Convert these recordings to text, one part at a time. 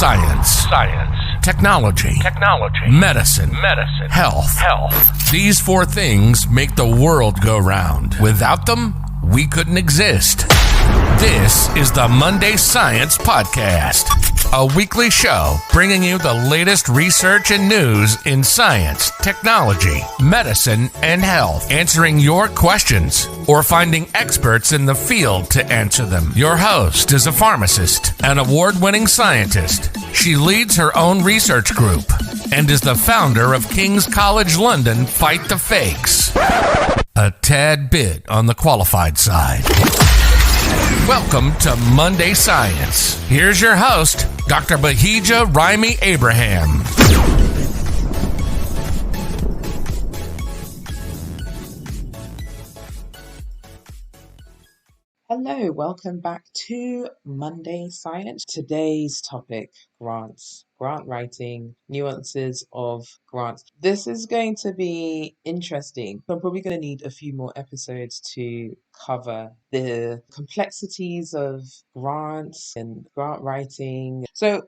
Science. Technology. Medicine. Health. These four things make the world go round. Without them, we couldn't exist. This is the Monday Science Podcast, a weekly show bringing you the latest research and news in science, technology, medicine, and health, answering your questions or finding experts in the field to answer them. Your host is a pharmacist, an award-winning scientist. She leads her own research group and is the founder of King's College London Fight the Fakes. A tad bit on the qualified side. Welcome to Monday Science. Here's your host, Dr. Bahijja Abraham. Hello, welcome back to Monday Science. Today's topic, grants. Grant writing, nuances of grants. This is going to be interesting. I'm probably going to need a few more episodes to cover the complexities of grants and grant writing. So,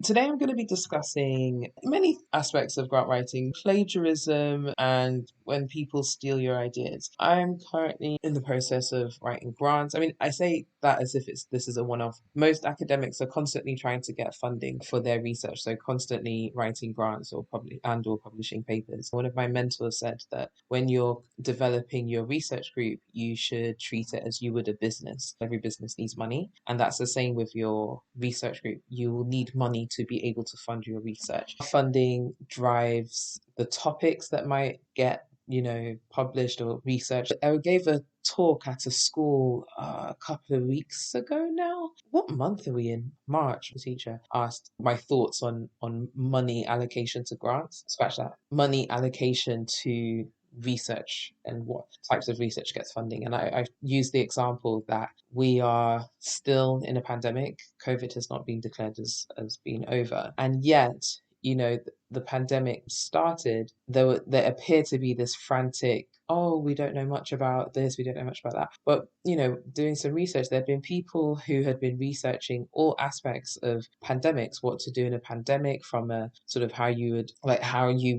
today I'm going to be discussing many aspects of grant writing, plagiarism, and when people steal your ideas. I'm currently in the process of writing grants. I say that as if this is a one-off. Most academics are constantly trying to get funding for their research, so constantly writing grants or publishing papers. One of my mentors said that when you're developing your research group, you should treat it as you would a business. Every business needs money, and that's the same with your research group. You will need money to be able to fund your research. Funding drives the topics that might get published or researched. I gave a talk at a school a couple of weeks ago now. What month are we in? March. The teacher asked my thoughts on money allocation to grants. Scratch that. Money allocation to research and what types of research gets funding. And I used the example that we are still in a pandemic. COVID has not been declared as being over. And yet, the pandemic started, there appeared to be this frantic, we don't know much about this, we don't know much about that. But, doing some research, there have been people who had been researching all aspects of pandemics, what to do in a pandemic, from a sort of how you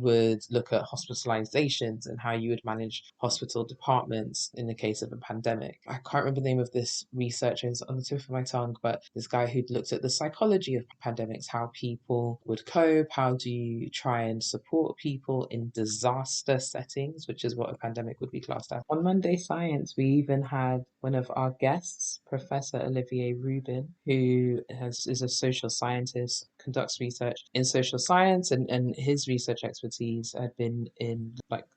would look at hospitalizations and how you would manage hospital departments in the case of a pandemic. I can't remember the name of this researcher, it's on the tip of my tongue, but this guy who'd looked at the psychology of pandemics, how people would cope, how do you try and support people in disaster settings, which is what a pandemic would be classed as. On Monday Science, we even had one of our guests, Professor Olivier Rubin, who is a social scientist, conducts research in social science, and his research expertise had been in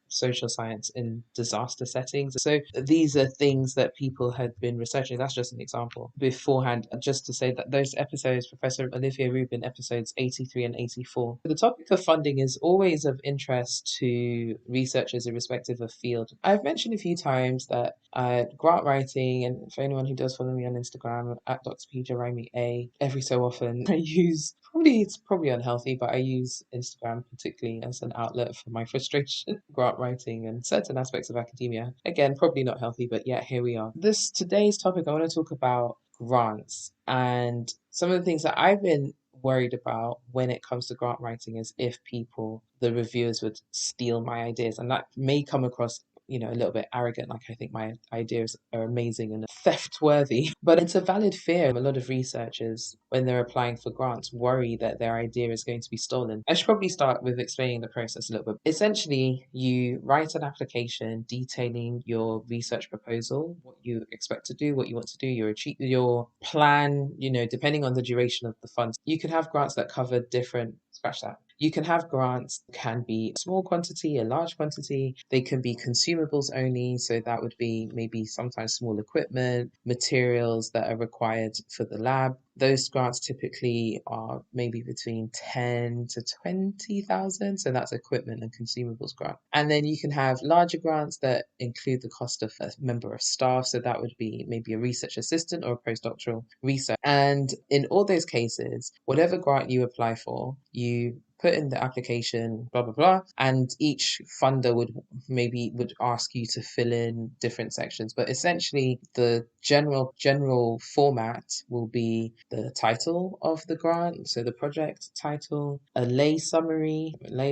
social science in disaster settings. So these are things that people had been researching. That's just an example. Beforehand, just to say that those episodes, Professor Olivier Rubin, episodes 83 and 84. The topic of funding is always of interest to researchers irrespective of field. I've mentioned a few times that grant writing, and for anyone who does follow me on Instagram, at Dr Bahijja, every so often I use, it's probably unhealthy, but I use Instagram particularly as an outlet for my frustration. Grant writing and certain aspects of academia. Again, probably not healthy, but yeah, here we are. Today's topic, I want to talk about grants, and some of the things that I've been worried about when it comes to grant writing is if the reviewers would steal my ideas, and that may come across a little bit arrogant, like I think my ideas are amazing and theft worthy, but it's a valid fear. A lot of researchers, when they're applying for grants, worry that their idea is going to be stolen. I should probably start with explaining the process a little bit. Essentially, you write an application detailing your research proposal, what you expect to do, what you want to do, your plan, depending on the duration of the funds. You can have grants that cover scratch that. You can have grants, can be a small quantity, a large quantity. They can be consumables only. So that would be maybe sometimes small equipment, materials that are required for the lab. Those grants typically are maybe between 10 to 20,000. So that's equipment and consumables grant. And then you can have larger grants that include the cost of a member of staff. So that would be maybe a research assistant or a postdoctoral research. And in all those cases, whatever grant you apply for, you put in the application, blah, blah, blah. And each funder would ask you to fill in different sections. But essentially the general format will be the title of the grant, so the project title, a lay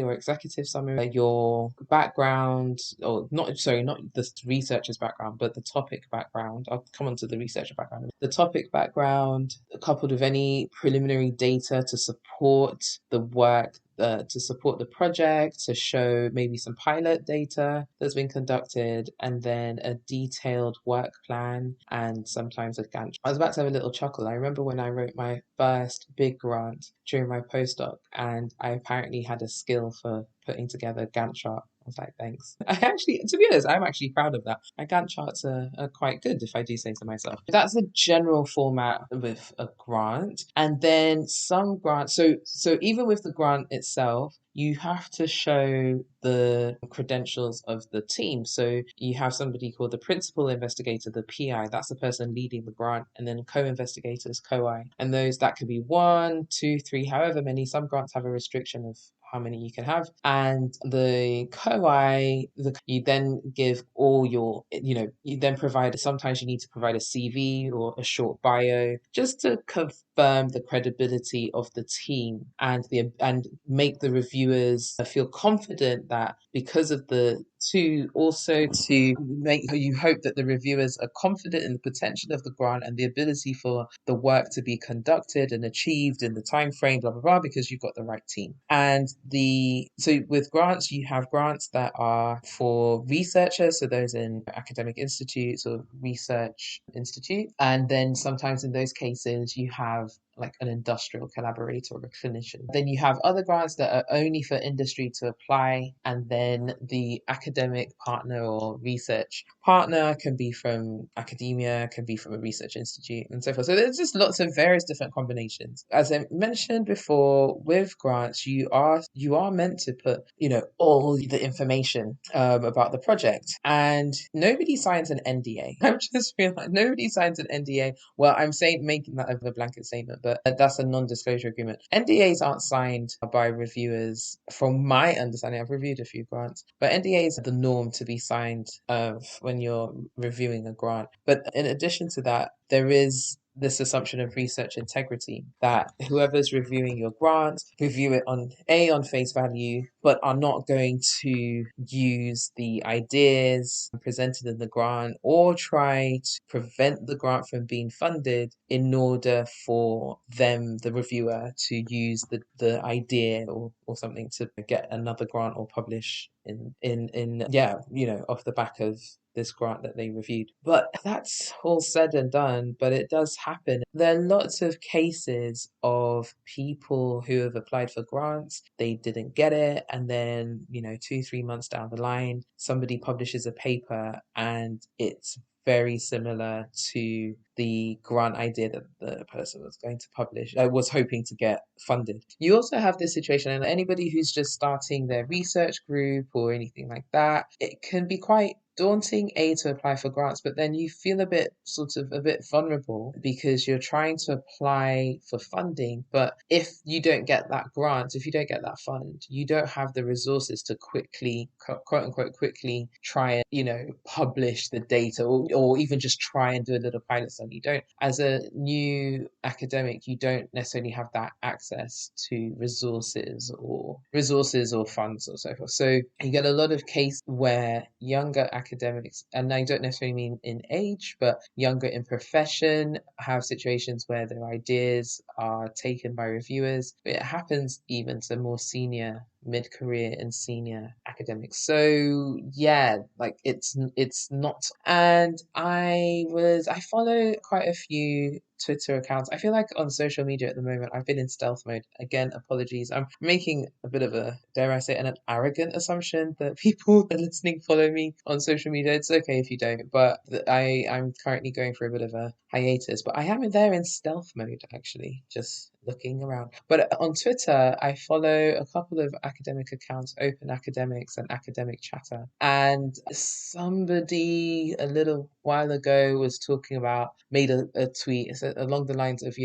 or executive summary, your background, or not the researcher's background, but the topic background. I'll come on to the researcher background. The topic background, coupled with any preliminary data to support the work, to support the project, to show maybe some pilot data that's been conducted, and then a detailed work plan and sometimes a Gantt. I was about to have a little chuckle. I remember when I wrote my first big grant during my postdoc, and I apparently had a skill for putting together a Gantt chart. I was like, thanks. To be honest, I'm actually proud of that. My Gantt charts are quite good, if I do say so myself. That's the general format with a grant. And then some grants, so even with the grant itself, you have to show the credentials of the team. So you have somebody called the principal investigator, the PI, that's the person leading the grant, and then co-investigators, co-I. And that could be 1, 2, 3, however many. Some grants have a restriction of how many you can have. And the co-I, you then give all your, you then provide, sometimes you need to provide a CV or a short bio just to confirm the credibility of the team and make the reviewers feel confident that because of to make, you hope that the reviewers are confident in the potential of the grant and the ability for the work to be conducted and achieved in the time frame, blah, blah, blah, because you've got the right team. And so with grants, you have grants that are for researchers, so those in academic institutes or research institute. And then sometimes in those cases, you have like an industrial collaborator or a clinician. Then you have other grants that are only for industry to apply, and then the academic partner or research partner can be from academia, can be from a research institute, and so forth. So there's just lots of various different combinations. As I mentioned before, with grants, you are meant to put, all the information about the project, and nobody signs an NDA. I'm just realizing nobody signs an NDA. Well, I'm making that a blanket statement, but that's a non-disclosure agreement. NDAs aren't signed by reviewers, from my understanding. I've reviewed a few grants, but NDAs are the norm to be signed when you're reviewing a grant. But in addition to that, there is this assumption of research integrity, that whoever's reviewing your grant review it on face value, but are not going to use the ideas presented in the grant or try to prevent the grant from being funded in order for the reviewer, to use the idea or something to get another grant or publish off the back of this grant that they reviewed. But that's all said and done, but it does happen. There are lots of cases of people who have applied for grants, they didn't get it, and then 2-3 months down the line somebody publishes a paper and it's very similar to the grant idea that the person was going to publish, was hoping to get funded. You also have this situation, and anybody who's just starting their research group or anything like that, it can be quite daunting to apply for grants, but then you feel a bit vulnerable because you're trying to apply for funding, but if you don't get that grant, if you don't get that fund, you don't have the resources to quickly, quote unquote, quickly try and publish the data, or even just try and do a little pilot study. You don't, as a new academic, you don't necessarily have that access to resources or funds or so forth. So you get a lot of cases where younger academics, and I don't necessarily mean in age, but younger in profession, have situations where their ideas are taken by reviewers. But it happens even to more senior, mid-career and senior academics. So yeah, like it's not. And I follow quite a few Twitter accounts. I feel like on social media at the moment, I've been in stealth mode. Again, apologies. I'm making a bit of a, dare I say, an arrogant assumption that people that are listening follow me on social media. It's okay if you don't, but I'm currently going for a bit of a hiatus. But I am there in stealth mode, actually, just looking around. But on Twitter, I follow a couple of academic accounts, Open Academics and Academic Chatter. And somebody a little while ago was talking about, made a tweet. along the lines of,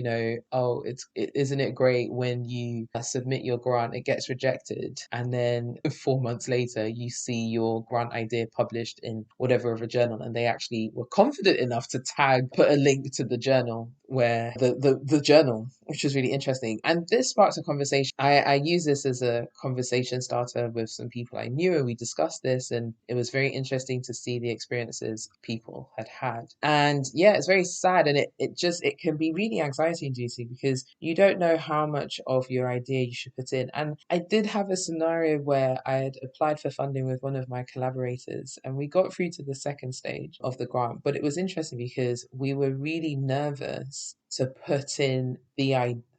oh, isn't it great when you submit your grant, it gets rejected, and then 4 months later you see your grant idea published in whatever of a journal, and they actually were confident enough to put a link to the journal where the journal, which was really interesting. And this sparks a conversation. I use this as a conversation starter with some people I knew, and we discussed this, and it was very interesting to see the experiences people had. And yeah, it's very sad, and it can be really anxiety inducing because you don't know how much of your idea you should put in. And I did have a scenario where I had applied for funding with one of my collaborators, and we got through to the second stage of the grant. But it was interesting because we were really nervous to put in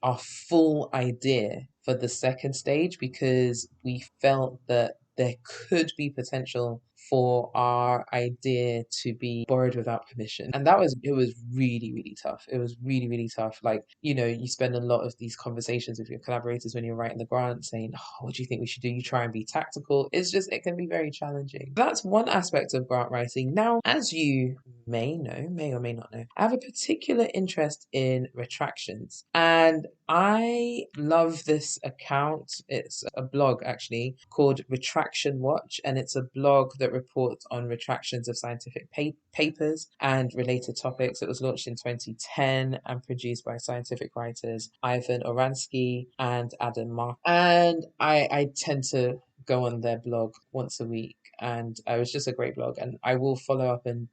our full idea for the second stage because we felt that there could be potential for our idea to be borrowed without permission. And it was really, really tough. It was really, really tough. Like, you spend a lot of these conversations with your collaborators when you're writing the grant saying, oh, what do you think we should do? You try and be tactical. It can be very challenging. That's one aspect of grant writing. Now, as you may or may not know, I have a particular interest in retractions. And I love this account. It's a blog actually called Retraction Watch, and it's a blog that reports on retractions of scientific papers and related topics. It was launched in 2010 and produced by scientific writers Ivan Oransky and Adam Mark. And I tend to go on their blog once a week, and it was just a great blog, and I will follow up and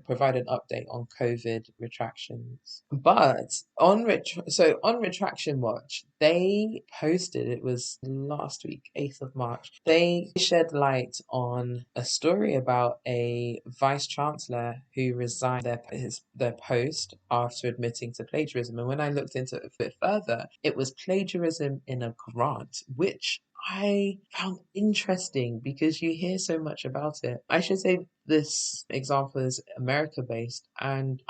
provide an update on COVID retractions. But on Retraction Watch, they posted, it was last week, 8th of March, they shed light on a story about a vice chancellor who resigned their post after admitting to plagiarism. And when I looked into it a bit further, it was plagiarism in a grant, which I found interesting because you hear so much about it. I should say this example is America based, and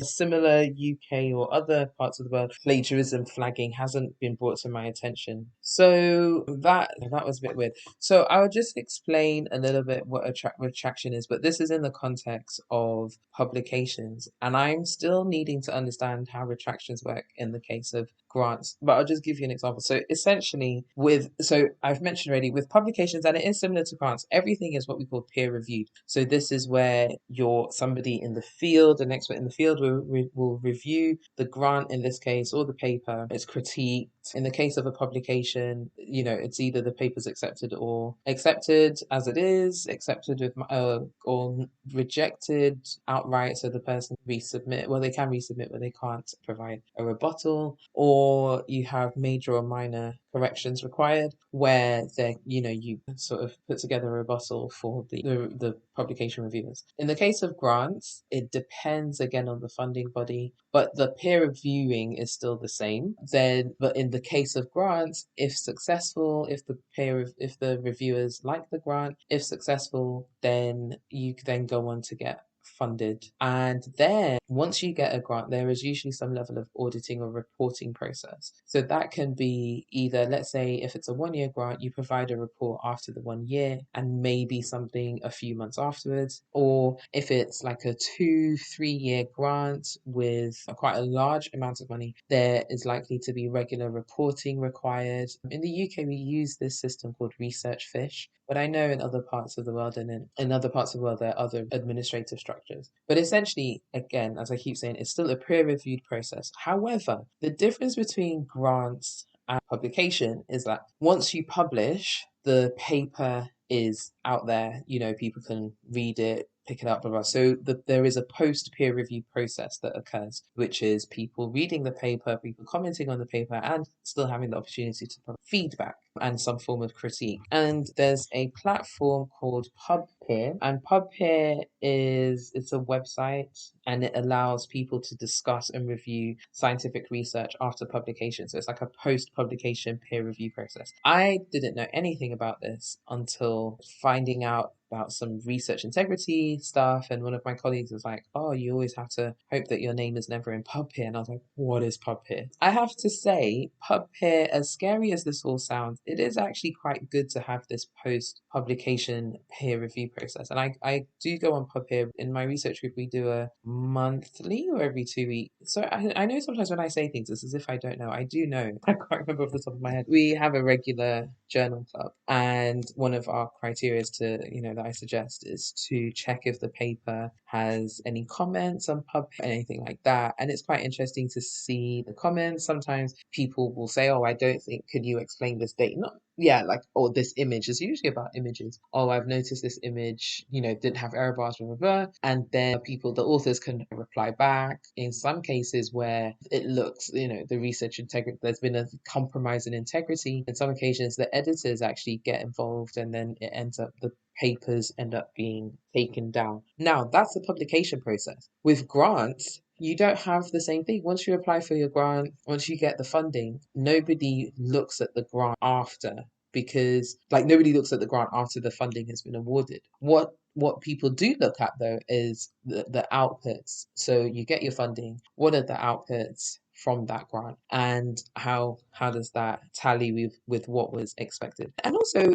similar UK or other parts of the world, plagiarism flagging hasn't been brought to my attention. So that was a bit weird. So I'll just explain a little bit what a retraction is, but this is in the context of publications, and I'm still needing to understand how retractions work in the case of grants, but I'll just give you an example. So essentially I've mentioned already with publications, and it is similar to grants, everything is what we call peer reviewed. So this is where somebody in the field, an expert in the field will review the grant in this case, or the paper. It's critiqued. In the case of a publication, it's either the paper's accepted as it is, accepted with or rejected outright. So the person they can resubmit, but they can't provide a rebuttal, or you have major or minor corrections required, where you sort of put together a rebuttal for the publication reviewers. In the case of grants, it depends again on the funding body, but the peer reviewing is still the same. But in the case of grants, if successful, if the reviewers like the grant, if successful, then you then go on to get funded. And then once you get a grant, there is usually some level of auditing or reporting process. So that can be either, let's say if it's a 1-year grant, you provide a report after the 1 year and maybe something a few months afterwards. Or if it's like a 2-3 year grant with quite a large amount of money, there is likely to be regular reporting required. In the UK, we use this system called Research Fish, but I know in other parts of the world there are other administrative structures. But essentially, again, as I keep saying, it's still a peer-reviewed process. However, the difference between grants and publication is that once you publish, the paper is out there, people can read it, pick it up, blah, blah. So there is a post-peer review process that occurs, which is people reading the paper, people commenting on the paper, and still having the opportunity to provide feedback and some form of critique. And there's a platform called PubPeer, and PubPeer it's a website, and it allows people to discuss and review scientific research after publication. So it's like a post-publication peer review process. I didn't know anything about this until finding out about some research integrity stuff, and one of my colleagues was like, oh, you always have to hope that your name is never in PubPeer. And I was like, what is PubPeer? I have to say, PubPeer, as scary as this all sounds, it is actually quite good to have this post-publication peer review process. And I do go on PubPeer. In my research group, we do a monthly or every 2 weeks. So I know sometimes when I say things, it's as if I don't know. I do know. I can't remember off the top of my head. We have a regular journal club, and one of our criteria that I suggest is to check if the paper has any comments on pub, anything like that. And it's quite interesting to see the comments. Sometimes people will say, "Oh, I don't think, could you explain this date?" Not, yeah, like, or this image. It's usually about images. Oh, I've noticed this image, didn't have error bars, blah, blah, blah. And then the authors can reply back. In some cases where it looks, the research integrity, there's been a compromise in integrity. In some occasions, the editors actually get involved, and then the papers end up being taken down. Now, that's the publication process. With grants, you don't have the same thing. Once you apply for your grant, once you get the funding, nobody looks at the grant after, because nobody looks at the grant after the funding has been awarded. What people do look at though is the outputs. So you get your funding. What are the outputs from that grant, and how does that tally with what was expected? And also,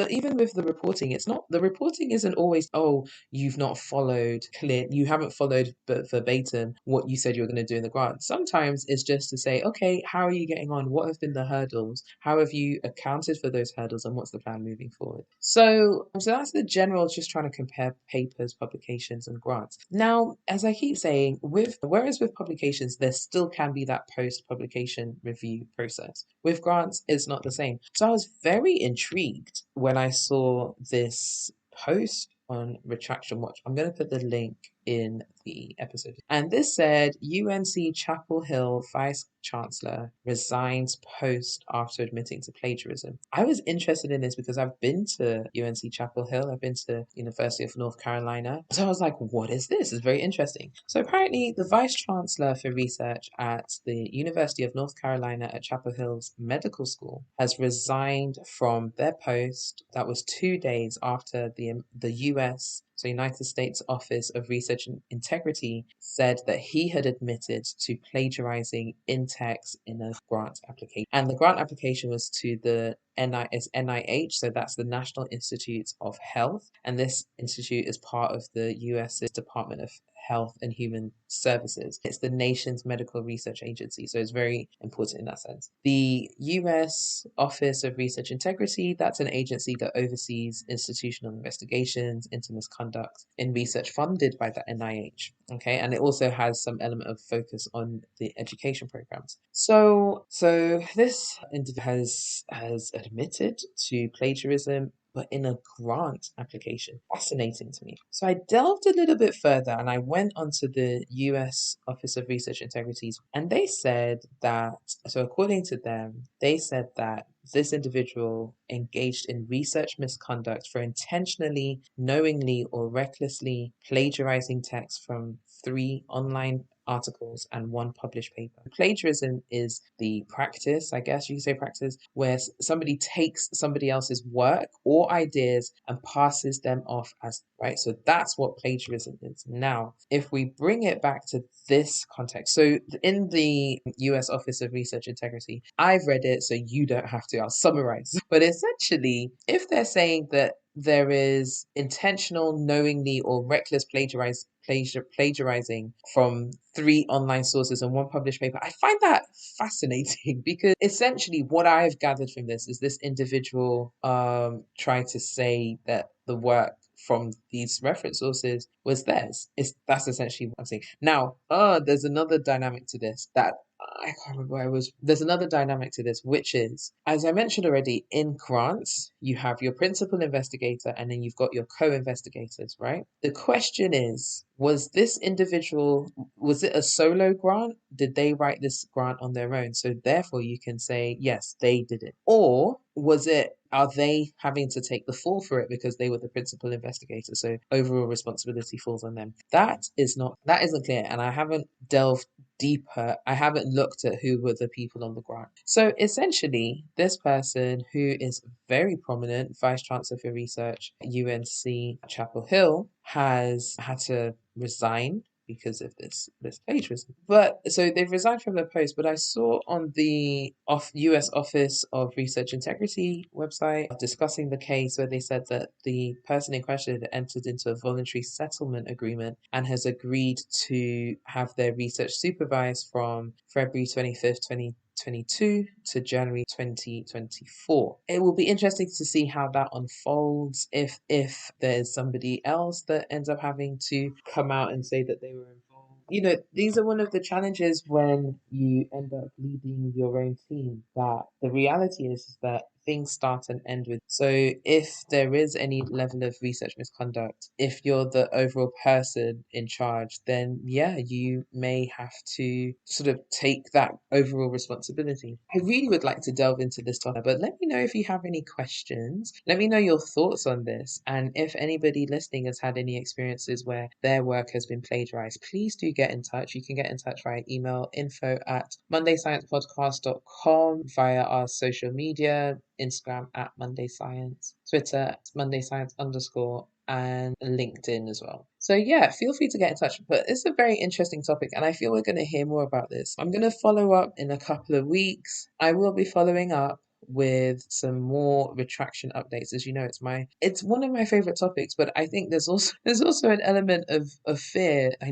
even with the reporting, it's not, the reporting isn't always, oh, you haven't followed verbatim what you said you were going to do in the grant. Sometimes it's just to say, okay, how are you getting on? What have been the hurdles? How have you accounted for those hurdles, and what's the plan moving forward? So that's the general, just trying to compare papers, publications, and grants. Now, as I keep saying, whereas with publications, there still can be that post-publication review process. With grants, it's not the same. So I was very intrigued when I saw this post on Retraction Watch. I'm going to put the link in the episode. And this said, UNC Chapel Hill Vice Chancellor resigns post after admitting to plagiarism. I was interested in this because I've been to UNC Chapel Hill. I've been to University of North Carolina. So I was like, what is this? It's very interesting. So apparently the Vice Chancellor for Research at the University of North Carolina at Chapel Hill's medical school has resigned from their post. That was 2 days after the US, so United States Office of Research and Integrity, said that he had admitted to plagiarizing in text in a grant application. And the grant application was to the NIH, so that's the National Institutes of Health. And this institute is part of the US's Department of Health and Human Services. It's the nation's medical research agency, so it's very important in that sense. The US Office of Research Integrity, that's an agency that oversees institutional investigations into misconduct in research funded by the NIH. Okay, and it also has some element of focus on the education programs. So this individual has admitted to plagiarism, but in a grant application. Fascinating to me. So I delved a little bit further, and I went onto the US Office of Research Integrities, and they said that, so according to them, they said that this individual engaged in research misconduct for intentionally, knowingly, or recklessly plagiarizing text from 3 online articles and 1 published paper. Plagiarism is the practice, I guess you could say practice, where somebody takes somebody else's work or ideas and passes them off as right. So that's what plagiarism is. Now, if we bring it back to this context, so in the US Office of Research Integrity, I've read it, so you don't have to, I'll summarize. But essentially, if they're saying that there is intentional, knowingly, or reckless plagiarizing from 3 online sources and 1 published paper, I find that fascinating, because essentially what I've gathered from this is this individual tried to say that the work from these reference sources was theirs. That's essentially what I'm saying. Now, there's another dynamic to this that I can't remember where I was. There's another dynamic to this, which is, as I mentioned already, in grants, you have your principal investigator and then you've got your co-investigators, right? The question is, was this individual, was it a solo grant? Did they write this grant on their own? So therefore you can say, yes, they did it. Or are they having to take the fall for it because they were the principal investigator? So overall responsibility falls on them. That isn't clear. And I haven't delved deeper. I haven't looked at who were the people on the grant. So essentially, this person, who is very prominent, Vice Chancellor for Research at UNC Chapel Hill, has had to resign because of this plagiarism. But so they've resigned from their post, but I saw on the US Office of Research Integrity website discussing the case where they said that the person in question had entered into a voluntary settlement agreement and has agreed to have their research supervised from February 25th, 2022 to January 2024. It will be interesting to see how that unfolds, if there's somebody else that ends up having to come out and say that they were involved. These are one of the challenges when you end up leading your own team, that the reality is that things start and end with. So if there is any level of research misconduct, if you're the overall person in charge, then yeah, you may have to sort of take that overall responsibility. I really would like to delve into this topic, but let me know if you have any questions. Let me know your thoughts on this. And if anybody listening has had any experiences where their work has been plagiarized, please do get in touch. You can get in touch via email, info@mondaysciencepodcast.com, via our social media, Instagram @MondayScience, Twitter @MondayScience_, and LinkedIn as well. So yeah, feel free to get in touch. But it's a very interesting topic, and I feel we're going to hear more about this. I'm going to follow up in a couple of weeks. I will be following up with some more retraction updates. As you know, it's one of my favorite topics, but I think there's also an element of fear. I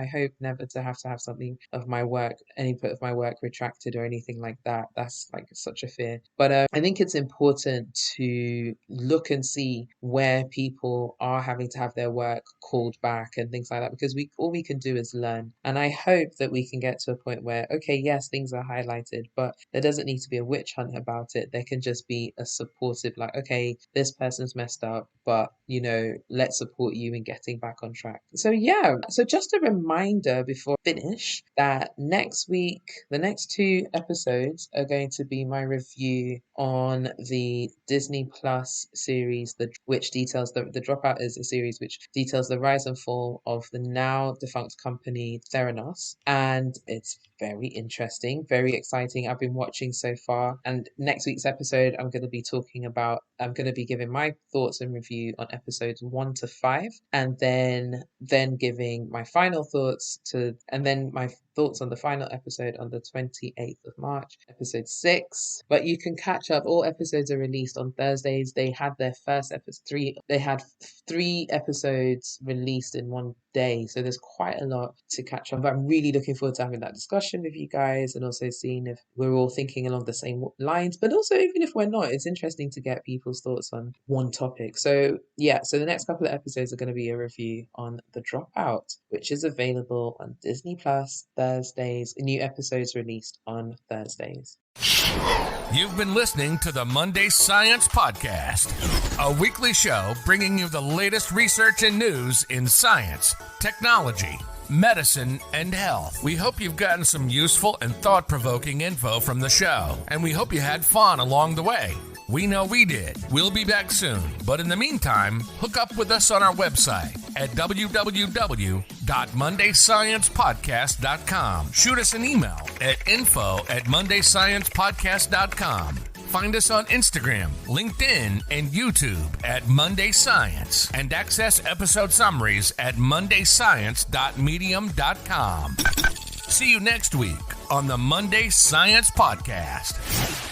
hope never to have something of my work, any bit of my work retracted or anything like that. That's like such a fear. But I think it's important to look and see where people are having to have their work called back and things like that, because all we can do is learn. And I hope that we can get to a point where, okay, yes, things are highlighted, but there doesn't need to be a witch hunt about it. There can just be a supportive, like, okay, this person's messed up, but let's support you in getting back on track. So yeah, so just a reminder before I finish that next week, the next 2 episodes are going to be my review on the Disney Plus series, which details the Dropout is a series which details the rise and fall of the now defunct company Theranos, and it's very interesting, very exciting. I've been watching so far, and next week's episode I'm going to be giving my thoughts and review on episodes 1 to 5, and then giving my final thoughts on the final episode on the 28th of March, episode 6. But you can catch up. All episodes are released on Thursdays. They had their first episode they had 3 episodes released in one day, so there's quite a lot to catch up. But I'm really looking forward to having that discussion with you guys, and also seeing if we're all thinking along the same lines. But also, even if we're not, it's interesting to get people's thoughts on one topic. So yeah, so the next couple of episodes are going to be a review on The Dropout, which is available on Disney Plus Thursdays. New episodes released on Thursdays. You've been listening to the Monday Science Podcast, a weekly show bringing you the latest research and news in science, technology, medicine, and health. We hope you've gotten some useful and thought-provoking info from the show, and we hope you had fun along the way. We know we did. We'll be back soon. But in the meantime, hook up with us on our website at www.mondaysciencepodcast.com. Shoot us an email at info@mondaysciencepodcast.com. Find us on Instagram, LinkedIn, and YouTube at Monday Science, and access episode summaries at mondayscience.medium.com. See you next week on the Monday Science Podcast.